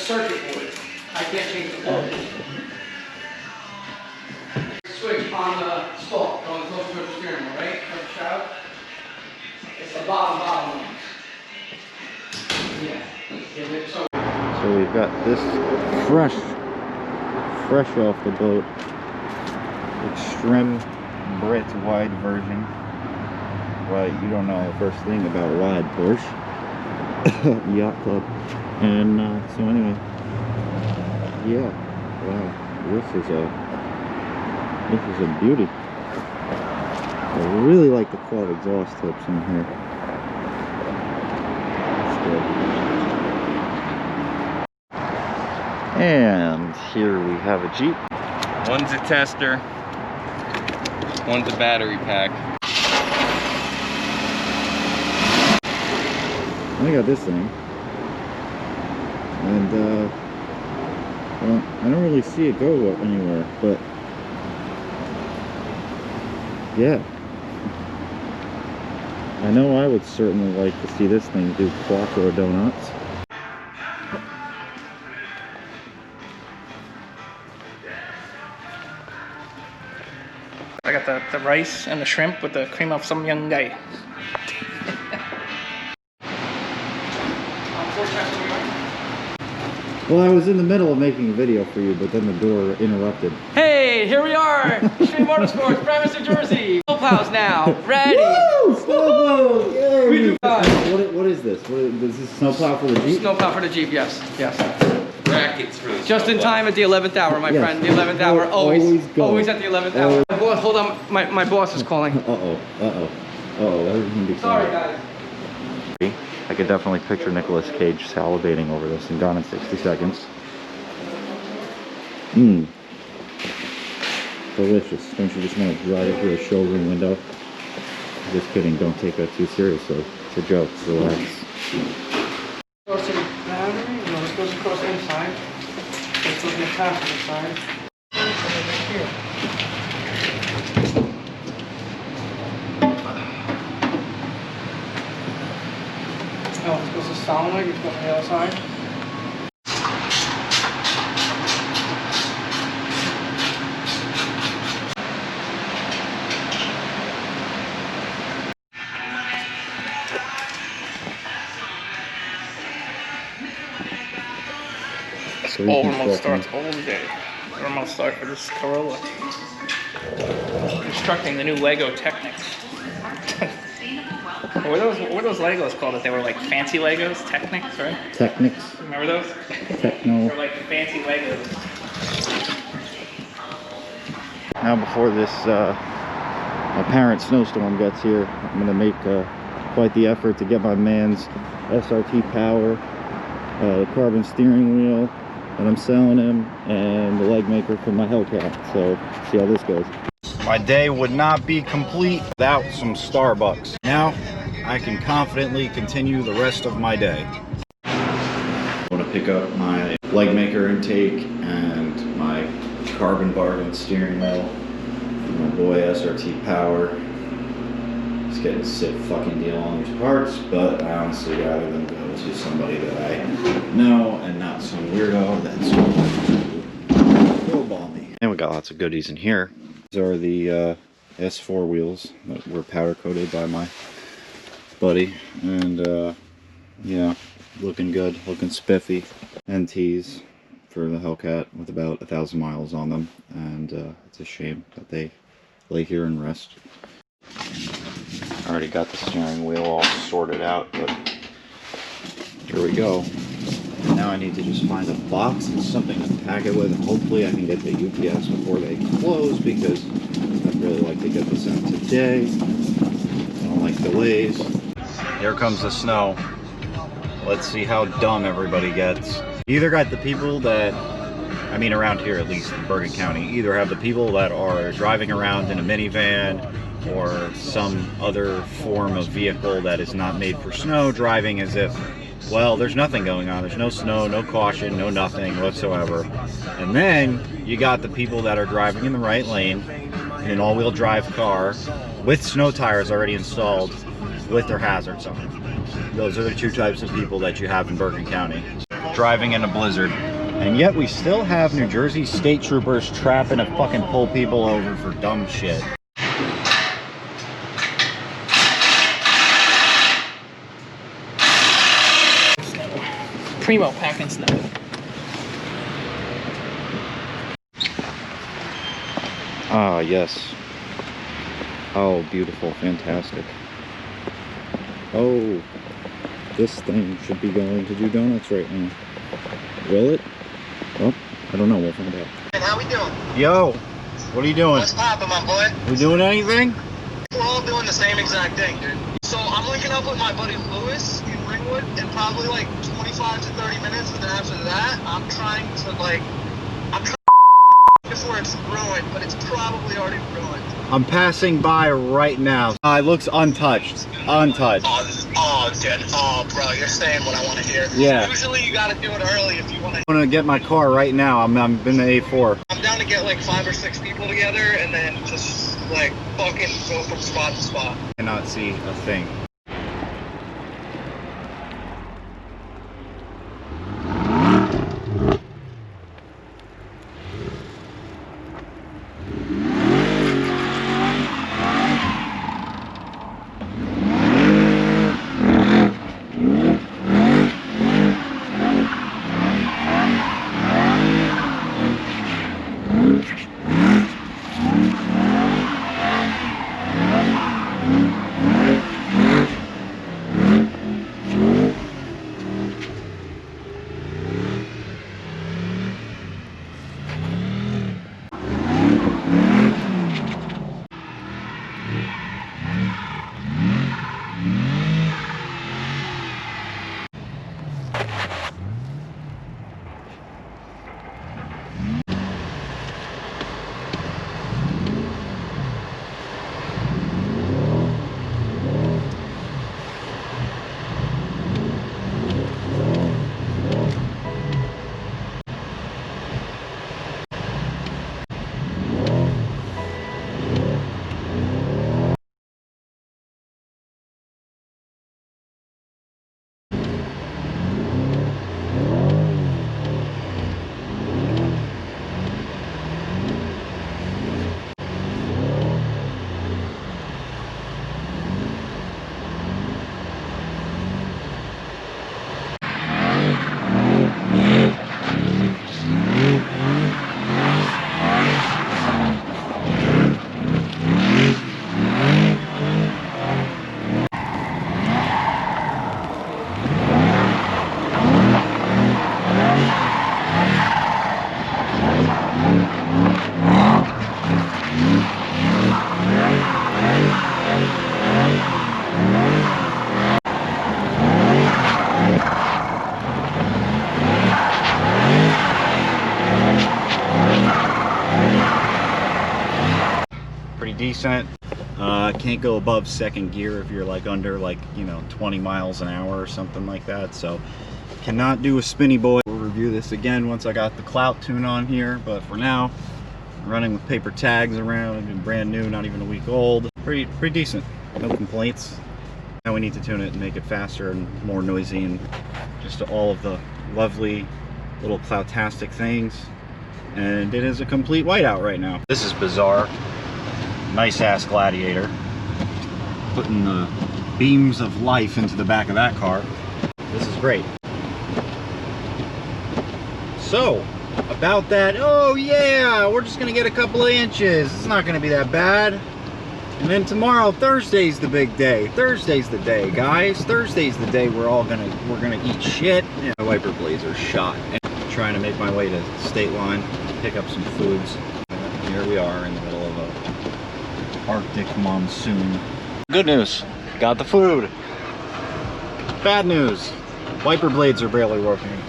circuit board. I can't change the voltage. Switch on the stalk, going close to the steering wheel, right? For the shroud. It's the bottom one. Yeah. So we've got this fresh off the boat, extreme Brit wide version. Right, you don't know the first thing about wide Porsche yacht club, and so anyway, yeah, wow, this is a beauty. I really like the quad exhaust tips in here. That's good. And here we have a Jeep. One's a tester, one's a battery pack. I got this thing, and well, I don't really see it go anywhere, but yeah, I know I would certainly like to see this thing do quattro donuts. I got the rice and the shrimp with the cream of some young guy. Well, I was in the middle of making a video for you, but then the door interrupted. Hey, here we are! Extreme Motorsports, Paramus, New Jersey. Snowplows now, ready! Woo! Snowplow! Yay! We do What is this? Is this snowplow for the Jeep? Snowplow for the Jeep, yes. Brackets for the Just in time at the 11th hour, my friend. The 11th hour, always at the 11th hour. Boss, hold on, my boss is calling. Sorry, guys. I could definitely picture Nicolas Cage salivating over this and gone in 60 seconds. Mmm. Delicious. Don't you just want to drive it through a showroom window? Just kidding, don't take that too seriously. It's a joke, relax. Goes to the battery, it goes across the inside. It's looking at half the inside. Here. Oh, it goes to solenoid, it's going to the other side. So Remote starts all day. Remote start for this Corolla. Constructing the new Lego Technics. What were those Legos called? That they were like fancy Legos? Technics, right? Technics. Remember those? Techno. They were like fancy Legos. Now before this apparent snowstorm gets here, I'm going to make quite the effort to get my man's SRT power, the carbon steering wheel that I'm selling him, and the leg maker for my Hellcat. So see how this goes. My day would not be complete without some Starbucks. Now I can confidently continue the rest of my day. I want to pick up my leg maker intake and my carbon bargain steering wheel. My boy SRT power. It's getting a sick fucking deal on these parts, but I honestly rather than go to somebody that I know and not some weirdo that's going to lowball me. And we got lots of goodies in here. These are the S4 wheels that were powder coated by my buddy, and yeah, looking good, looking spiffy. NTs for the Hellcat with about 1,000 miles on them, and it's a shame that they lay here and rest. I already got the steering wheel all sorted out, but here we go. Now I need to just find a box and something to pack it with, and hopefully I can get the UPS before they close, because I'd really like to get this out today. I don't like delays. Here comes the snow. Let's see how dumb everybody gets. You either got the people that, I mean around here at least in Bergen County, either have the people that are driving around in a minivan or some other form of vehicle that is not made for snow, driving as if, well, there's nothing going on. There's no snow, no caution, no nothing whatsoever. And then you got the people that are driving in the right lane in an all-wheel drive car with snow tires already installed with their hazards on. Those are the two types of people that you have in Bergen County. driving in a blizzard. And yet we still have New Jersey state troopers trapping to fucking pull people over for dumb shit. Primo packing snow. Ah, yes. Oh, beautiful, fantastic. Oh, this thing should be going to do donuts right now. Will it? Oh, I don't know. We'll find out. And how we doing? Yo, what are you doing? What's poppin', my boy? We doing anything? We're all doing the same exact thing, dude. So I'm linking up with my buddy Lewis in Ringwood in probably like 25 to 30 minutes, and then after that, I'm trying before it's ruined, but it's probably already ruined. I'm passing by right now. It looks untouched. Untouched. Oh, dude. Oh, bro, you're saying what I want to hear. Yeah. Usually you gotta do it early if you want to. I'm gonna get my car right now. I'm in the A4. I'm down to get like 5 or 6 people together and then just like fucking go from spot to spot. I cannot see a thing. Decent. Can't go above second gear if you're like under 20 miles an hour or something like that, so cannot do a spinny boy. We'll review this again once I got the clout tune on here, but for now I'm running with paper tags around and brand new, not even a week old. Pretty decent, no complaints. Now we need to tune it and make it faster and more noisy and just all of the lovely little cloutastic things, and it is a complete whiteout right now. This is bizarre. Nice ass Gladiator, putting the beams of life into the back of that car. This is great. So about that, oh yeah, we're just gonna get a couple of inches. It's not gonna be that bad. And then tomorrow, Thursday's the big day. Thursday's the day, guys. Thursday's the day we're gonna eat shit. Yeah, my wiper blades are shot. And I'm trying to make my way to State Line, pick up some foods. And here we are in the middle of a Arctic monsoon. Good news, got the food. Bad news, wiper blades are barely working.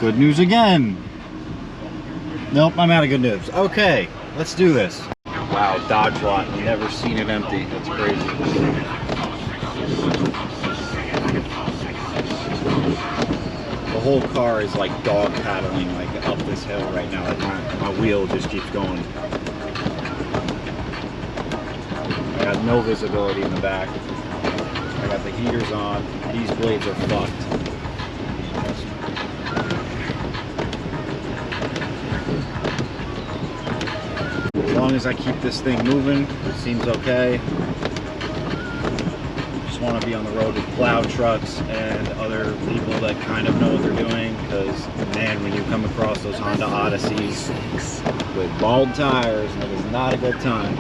Good news again. Nope, I'm out of good news. Okay, let's do this. Wow, Dodge lot, I've never seen it empty. That's crazy. The whole car is like dog paddling like up this hill right now. Like my wheel just keeps going. I got no visibility in the back. I got the heaters on. These blades are fucked. long as I keep this thing moving, it seems okay. Just want to be on the road with plow trucks and other people that kind of know what they're doing, because man, when you come across those Honda Odysseys with bald tires, it is not a good time.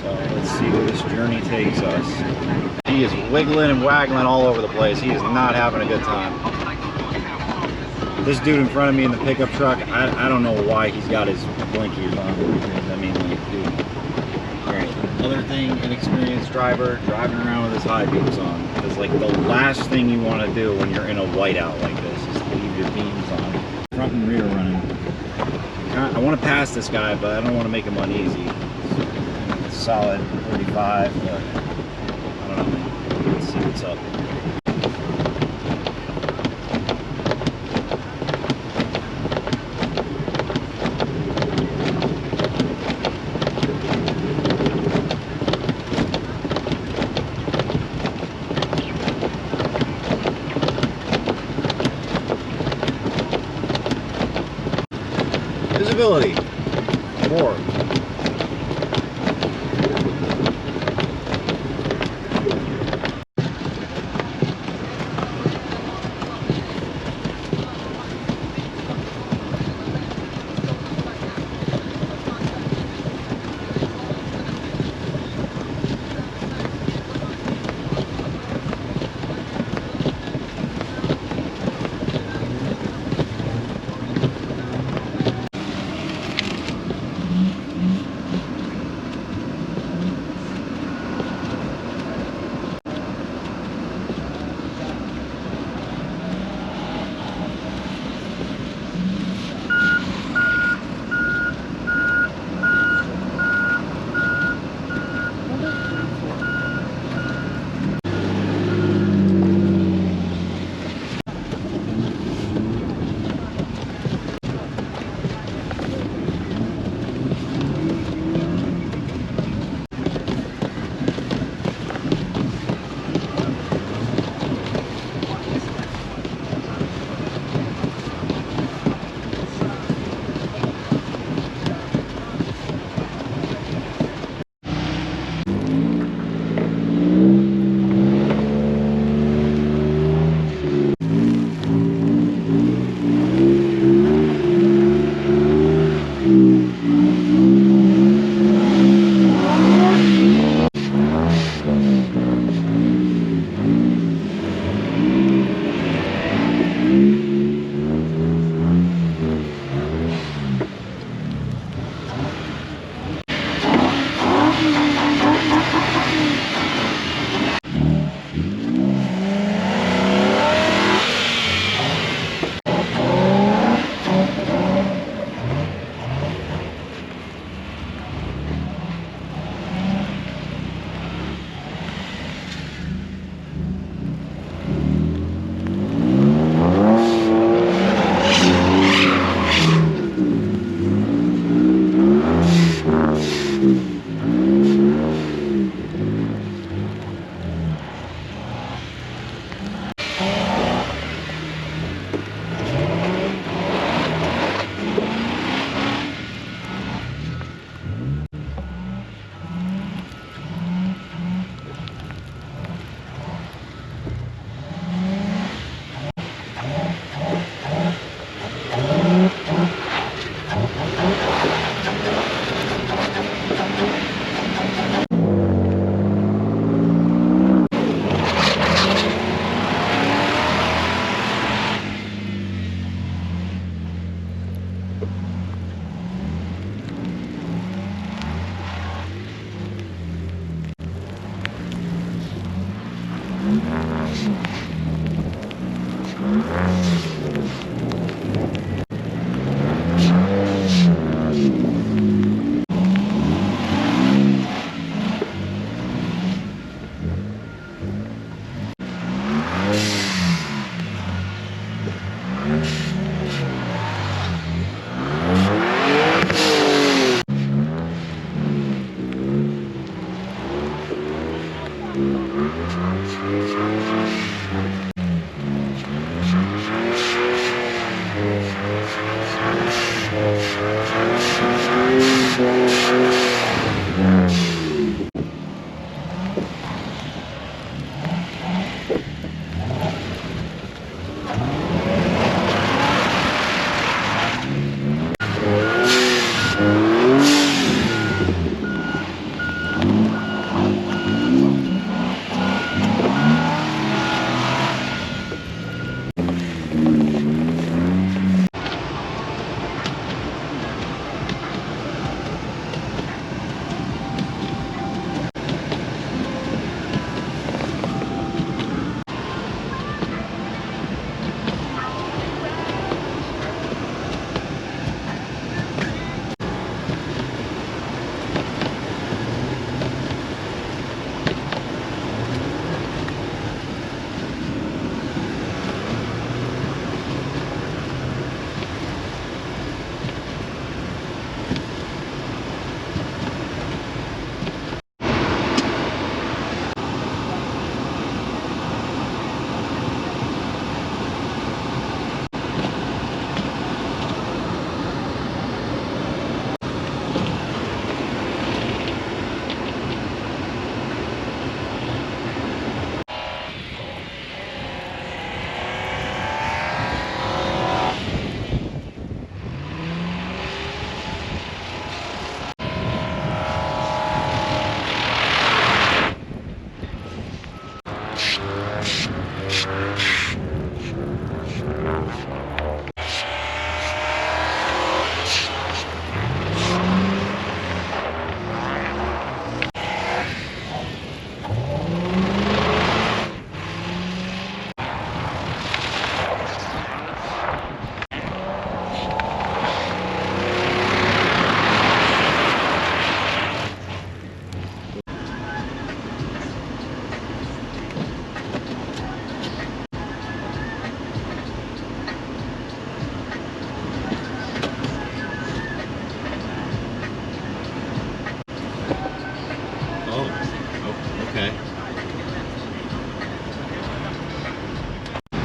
So let's see where this journey takes us. He is wiggling and waggling all over the place. He is not having a good time. This dude in front of me in the pickup truck, I don't know why he's got his blinkies on. I mean, like, dude. Great. Another thing, inexperienced driver, driving around with his high beams on. Because, like, the last thing you want to do when you're in a whiteout like this is leave your beams on. Front and rear running. I want to pass this guy, but I don't want to make him uneasy. It's solid 35, but I don't know. Let's see what's up. Visibility 4.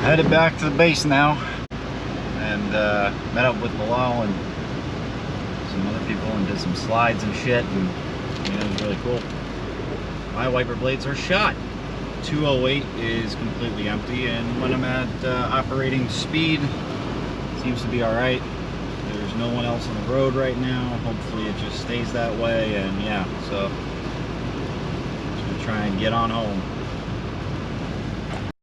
Headed back to the base now, and met up with Bilal and some other people and did some slides and shit, and it was really cool. My wiper blades are shot. 208 is completely empty, and when I'm at operating speed, it seems to be alright. There's no one else on the road right now. Hopefully it just stays that way, and yeah, so just gonna try and get on home.